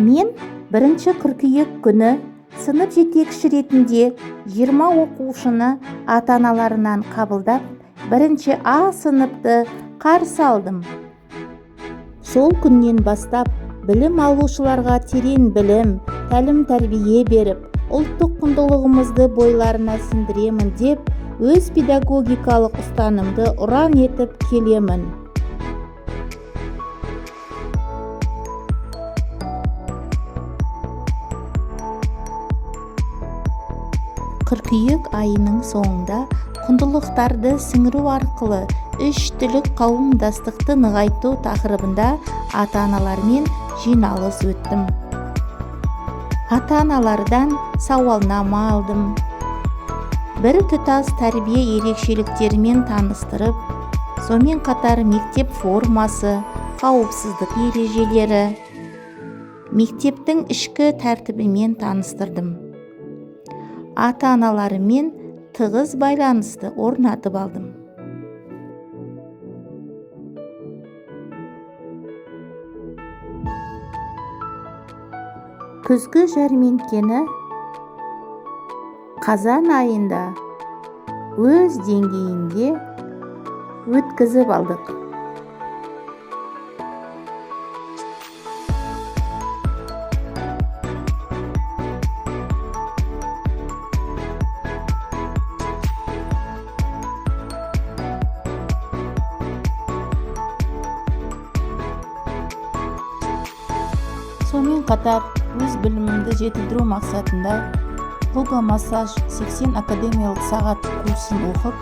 Мен 1 қыркүйек күні сынып жетекші ретінде 20 оқушыны ата-аналарынан қабылдап, 1 А сыныпты қарсы алдым. Сол күннен бастап білім алушыларға терең білім, тәлім-тәрбие беріп, ұлттық құндылығымызды бойларына сіңдіремін деп, өз педагогикалық ұстанымды ұран етіп келемін. Қыркүйек айының соңында құндылықтарды сіңіру арқылы үш түлік қауымдастықты нығайту тақырыбында ата-аналармен жиналыс өттім. Ата-аналардан сауалнама алдым. Бір тұтас тәрбие ерекшеліктерімен таныстырып, сонымен қатар мектеп формасы, қауіпсіздік ережелері, мектептің ішкі тәртібімен таныстырдым. Ата-аналарымен тығыз байланысты орнатып алдым. Күзгі жәрмеңкені қазан айында өз деңгейінде өткізіп алдық. Сонымен қатар өз білімімді жетілдіру мақсатында йога-массаж 80 академиялық сағат курсын оқып,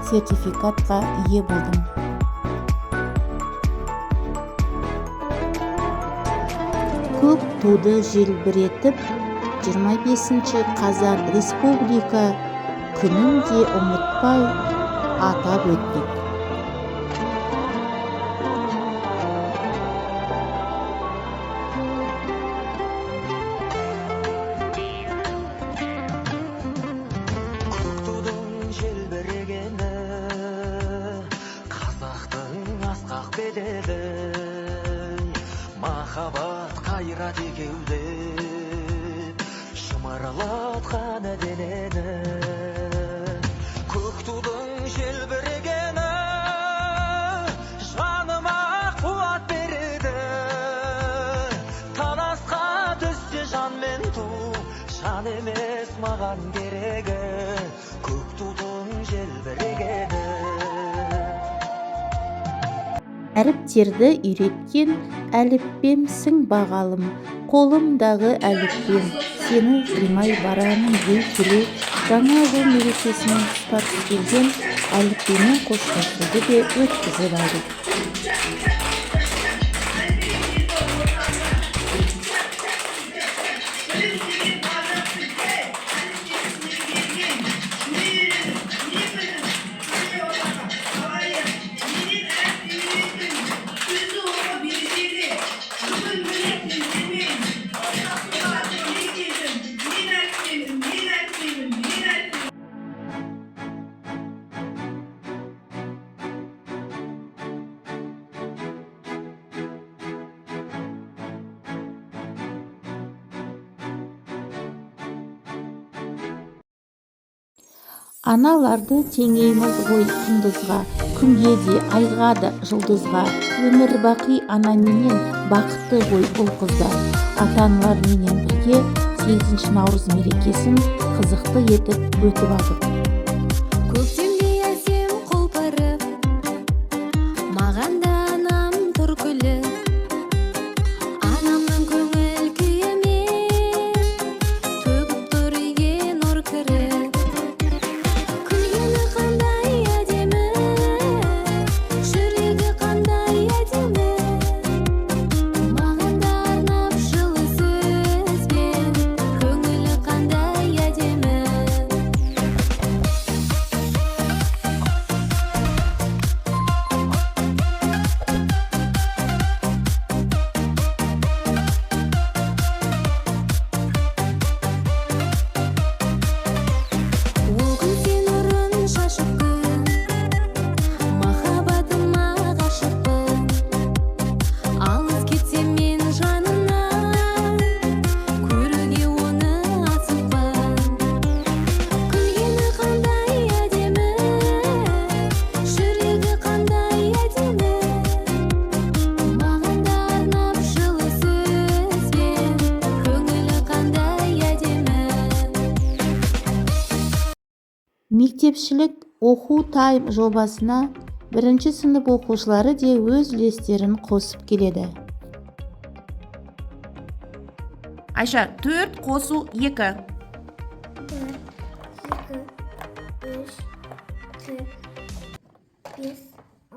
сертификатқа ие болдым. Көк туды желбіретіп, 25 қазан республика күнін де ұмытпай атап өттік. Махаббат қайрат екеуде шымырлатқан денені, көк тудың желбірегені жаныма қуат береді. Танасқа түссе жан мен ту, жан емес маған керегі, көк тудың желбірегені. Әріптерді үйреткен әліппемсің бағалым, қолымдағы әліппем, сені қимай барамын дей келе, жаңа жыл мерекесімен тұспа-тұс келген әліппемен қоштасуды де өткізіп алдық. Аналарды теңейміз ғой құндызға, күнге де, айға да, жұлдызға. Өмір бақи ана менен бақытты ғой бұл қыздар. Ата-аналарменен бірге 8 наурыз мерекесін қызықты етіп өтіп алдық. Көктемдей әсем құлпырып, маған да анам тұр күліп, анамның көңіл күйімен төгіп тұр үйге нұр кіріп. Күлгені қандай әдемі, жүрегі қандай әдемі, маған да арнап жылы сөзбен, көңілі қандай әдемі. мектепшілік оқу тайм жобасына бірінші сынып оқушылары де өз үлестерін қосып келеді. Айша, 4 қосу 2. 1, 2, 3, 4, 5,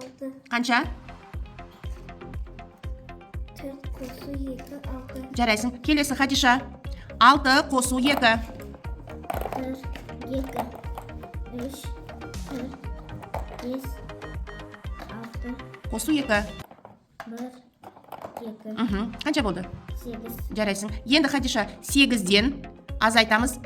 6. Қанша? 4 қосу 2, 6. Жарайсың. Келесі Хадиша. 6 қосу 2. 1, 2, 3, 4, 5, 6. Қосу 2. 1, 2, Қанша болды? 8. Жарайсың. Енді Хадиша 8-ден азайтамыз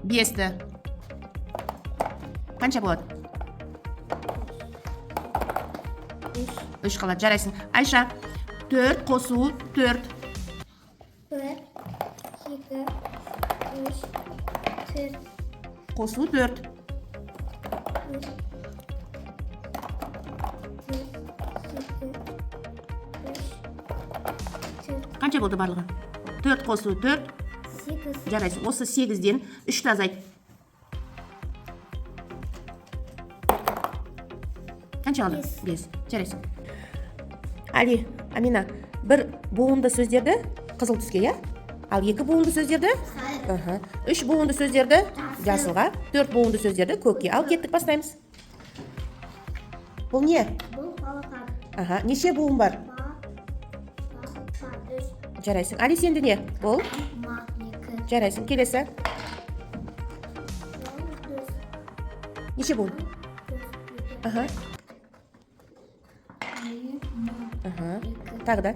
5-ті. Қанша болады? 3 қалады. Жарайсың. Айша 4 қосу 4. 1, 2, 3, 4. Қосу 4. 1, 2, 3, 4. Қанша болды барлығы? 4 қосу 4. 8. Жарайсың. Осы 8-ден 3-ті азайт. Қанша алды? 5. Жарайсың. Али, Амина, бір буынды сөздерді қызыл түске, я? Ал 2 буынды сөздерді? 3 буынды сөздерді жасылға, 4 буынды сөздерді көкке. Ал кеттік, бастаймыз. Бұл не? Бұл балаға. Неше буын бар? Жарайсың. Али, сенде не? Бұл? Жарайсың. Келесі. Неше буын? Тағы да.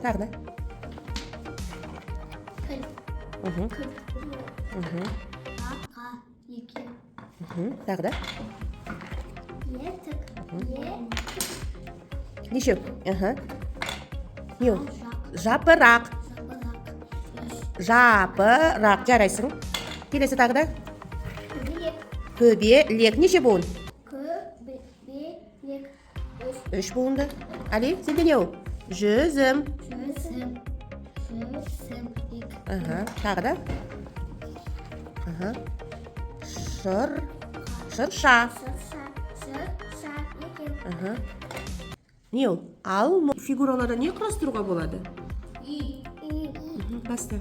Тағы да. Тағы да. Нешеу? Не ол? Жапырақ. Жапырақ. Жарайсың. Келесі тағы да. Көбелек. Неше буын? 3 буынды. Али, сенде не ол? Жүзім. Тағы да. Шырша. Не ол? Ал фигураларда не құрастыруға болады? Баста.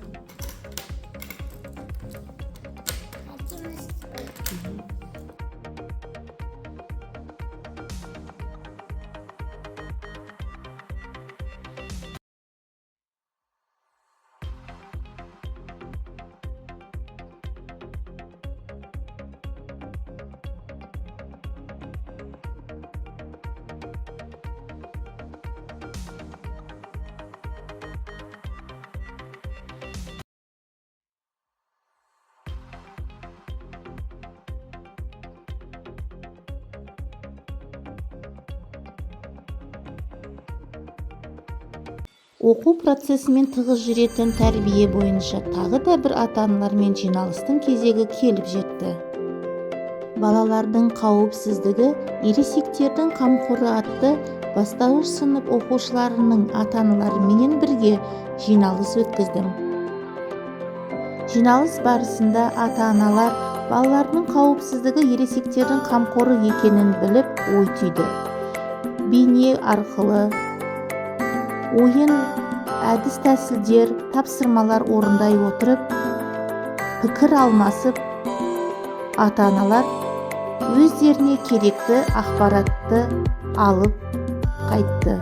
Оқу процесімен тығыз жүретін тәрбие бойынша тағы да бір ата-аналармен жиналыстың кезегі келіп жетті. Балалардың қауіпсіздігі ересектердің қамқоры атты бастауыш сынып оқушыларының ата-аналарымен бірге жиналыс өткіздім. Жиналыс барысында ата-аналар балалардың қауіпсіздігі ересектердің қамқоры екенін біліп ой түйді. Бейне арқылы ойын, әдіс-тәсілдер, тапсырмалар орындай отырып, пікір алмасып, ата-аналар өздеріне керекті ақпаратты алып қайтты.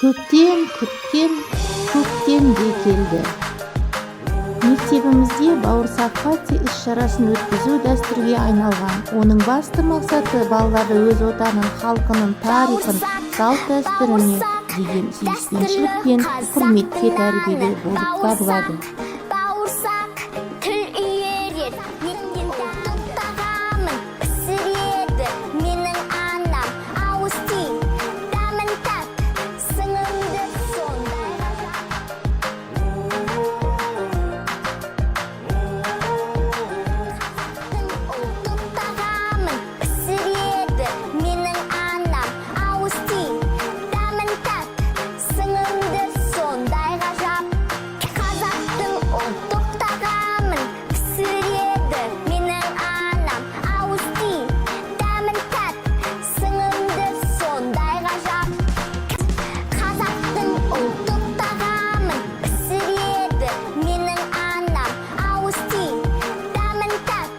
Көптен күткен көктемде келді. Мектебімізде бауырсаққа іс-шарасын өткізу дәстүрге айналған. Оның басты мақсаты балаларды өз отанын, халқының тарихын, салт-дәстүріне деген сүйіспеншілік пен құрметке тәрбиелеу болып табылады. Бауырсақ тіл үйрет, менен ұлттық тағамын пісіреді. Менің анам ауыз ти, дәмін тат, сіңімді сондай ұлттық тағамын пісіреді. Менің анам ауыз ти, дәмін тат, сіңімді сондай ғажап. Қазақтың ұлттық тағамын пісіреді. Менің анам ауыз ти, дәмін тат, сіңімді сондай ғажап. Қазақтың ұлттық тағамын пісіреді. Менің анам ауыз ти, дәмін тат,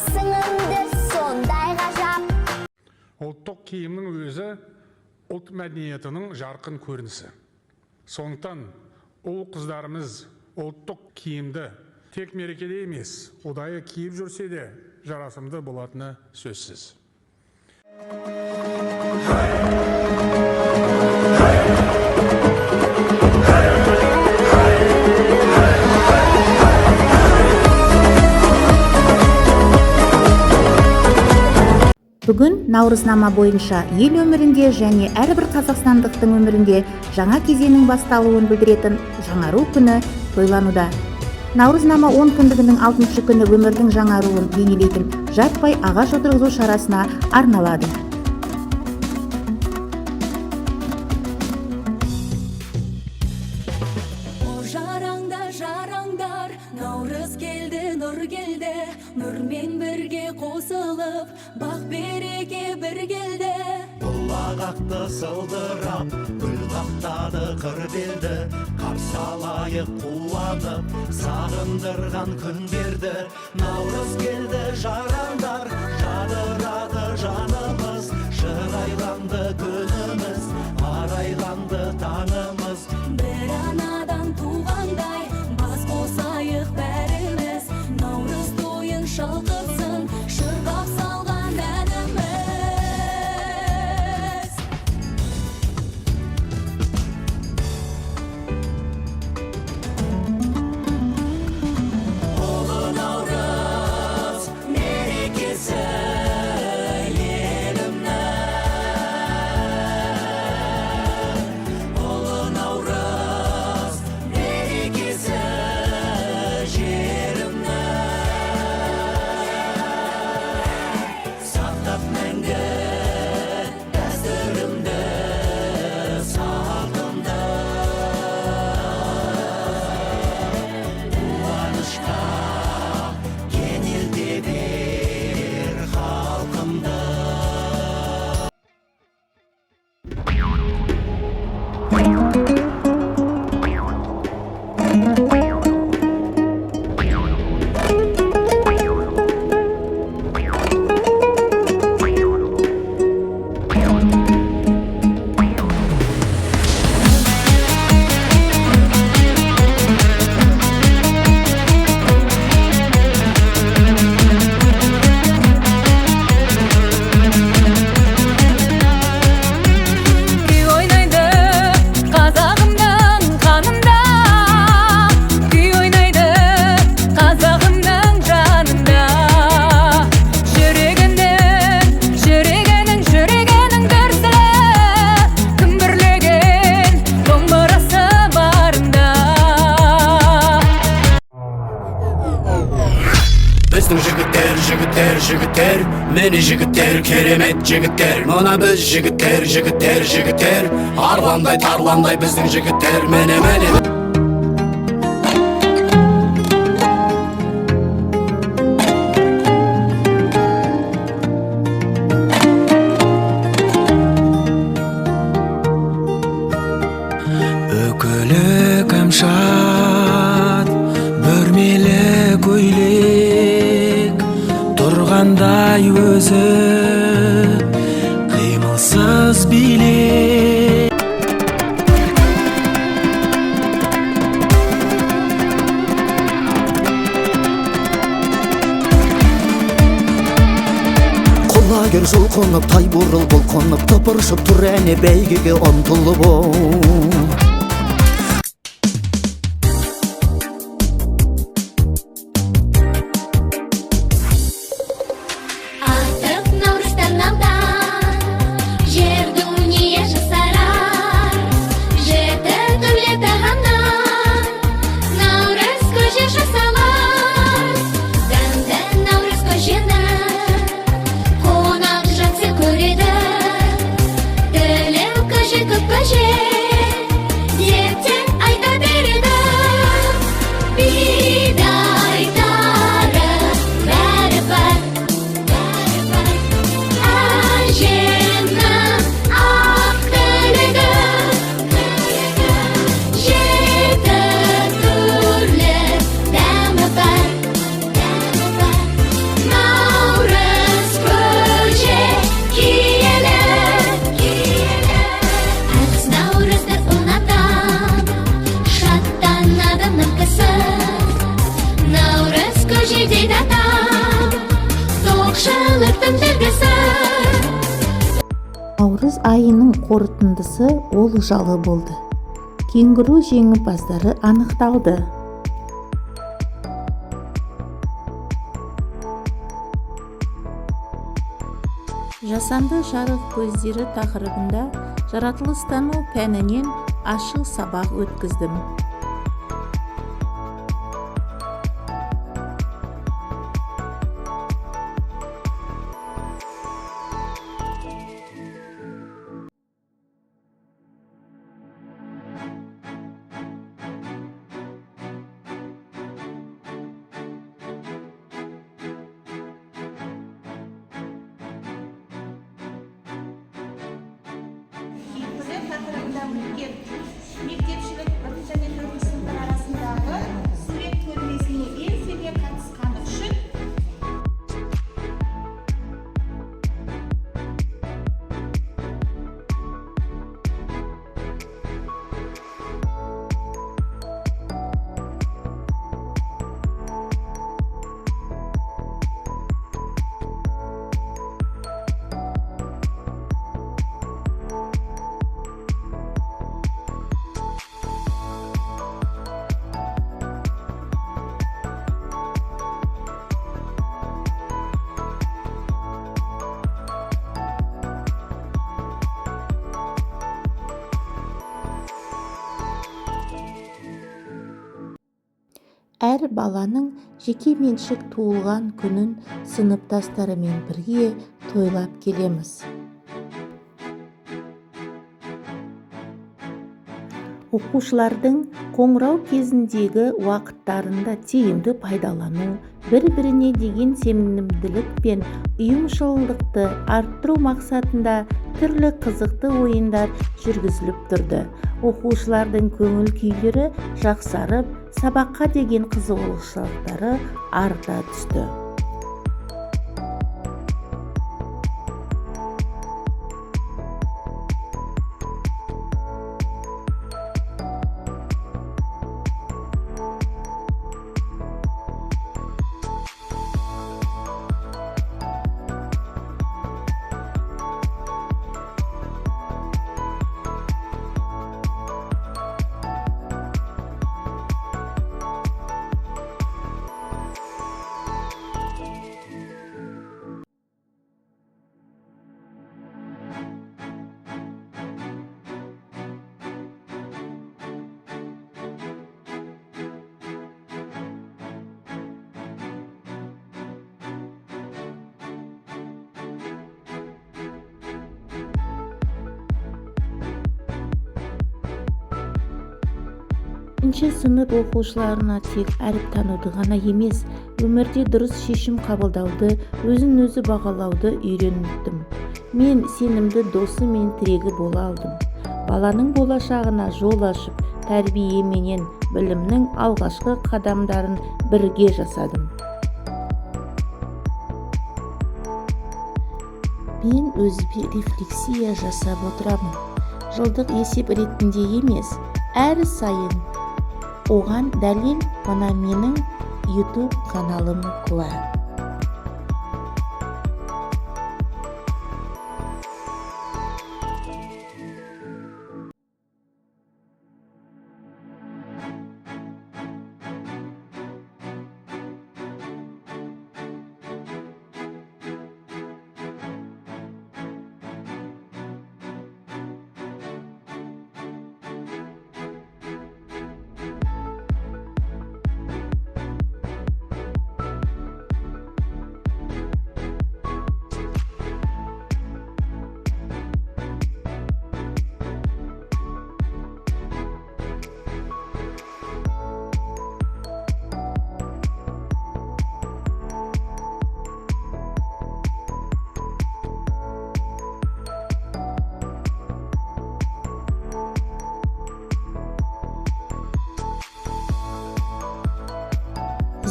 сіңімді сондай ғажап. Ұлттық киімнің өзі ұлт мәдениетінің жарқын көрінісі. Сондықтан ұл қыздарымыз ұлттық киімді тек мерекеде емес, ұдайы киіп жүрсе де жарасымды болатыны сөзсіз. Бүгін наурызнама бойынша ел өмірінде және әрбір қазақстандықтың өмірінде жаңа кезеңнің басталуын білдіретін жаңару күні тойлануда. Наурызнама 10 күндігінің 6 күні өмірдің жаңаруын бейнелейтін жаппай ағаш отырғызу шарасына арналады. Жараңдар, наурыз келді, нұр келді, нұрмен бірге қосылып, бақ береке бір келді. Бұлағақты сылдырап, гүл қаптады қыр белді, қарсы алайық қуанып, сағындырған күн берді. Наурыз келді жараңдар, жадырады жанымыз, шырайланды күніміз, арайланды таңымыз. Бір анадан туғандай, бас қосайық бәріміз, наурыз тойын шалқытсын, шырқап салған әніміз. Ұлы наурыз мерекесі елімнің, ұлы наурыз мерекесі жерімнің, сақтап мәңгі дәстүрімді, салтымды, қуанышқа кенелте бер халқымды. Күй ойнайды қазағымның қанында, күй ойнайды қазағымның жанында. Жүрегінің дүрсілі, күмбірлеген домбырасы барында. Біздің жігіттер, мені жігіттер, керемет жігіттер. Мына біз жігіттер, арландай тарландай біздің жігіттер, мені. Өкілі кәмшат, бүрмелі көйлек, тұрғандай өзі қимылсыз билек. жұлқынып тай бурыл бұлқынып тыпыршып тұр әне бәйгеге ұмтылып Артық наурыздан алдан жер дүние жасарар, жеті түрлі тағамнан наурыз көже жасалар. Дәмді наурыз көжені қонақ жақсы көреді, тілеу көже көп көже ертең айта береді. Бидайдары бәрі бар, әжемнің ақ тілегі, жеті түрлі дәмі бар. Наурыз көже киелі, әрбір наурызды ұнатам, шаттанады мүмкісі. Наурыз көже дейді атам, тоқшылықтың белгісі. Наурыз айының қорытындысы олжалы болды. Кенгуру жеңімпаздары анықталды. Жасанды жарық көздері тақырыбында жаратылыстану пәнінен ашық сабақ өткіздім. Кейпілі тақырыбында өткен мектепшілік 1 және 4 сыныптар арасындағы сурет көрмесіне белсене қатысқаны үшін Әр баланың жеке меншік туылған күнін сыныптастарымен бірге тойлап келеміз. Оқушылардың қоңырау кезіндегі уақыттарында тиімді пайдалану, бір-біріне деген сенімділік пен ұйымшылдықты арттыру мақсатында түрлі қызықты ойындар жүргізіліп тұрды. Оқушылардың көңіл күйлері жақсарып, сабаққа деген қызығушылықтары арта түсті. Бірінші сынып оқушыларына тек әріп тануды ғана емес, өмірде дұрыс шешім қабылдауды, өзін-өзі бағалауды үйреттім. Мен сенімді досы мен тірегі бола алдым. Баланың болашағына жол ашып, тәрбие менен білімнің алғашқы қадамдарын бірге жасадым. Мен өзіме рефлексия жасап отырамын. Жылдық есеп ретінде емес, әр сайын. Оған дәлел мына менің YouTube каналым куә.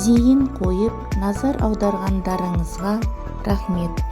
зейін қойып назар аударғандарыңызға рахмет.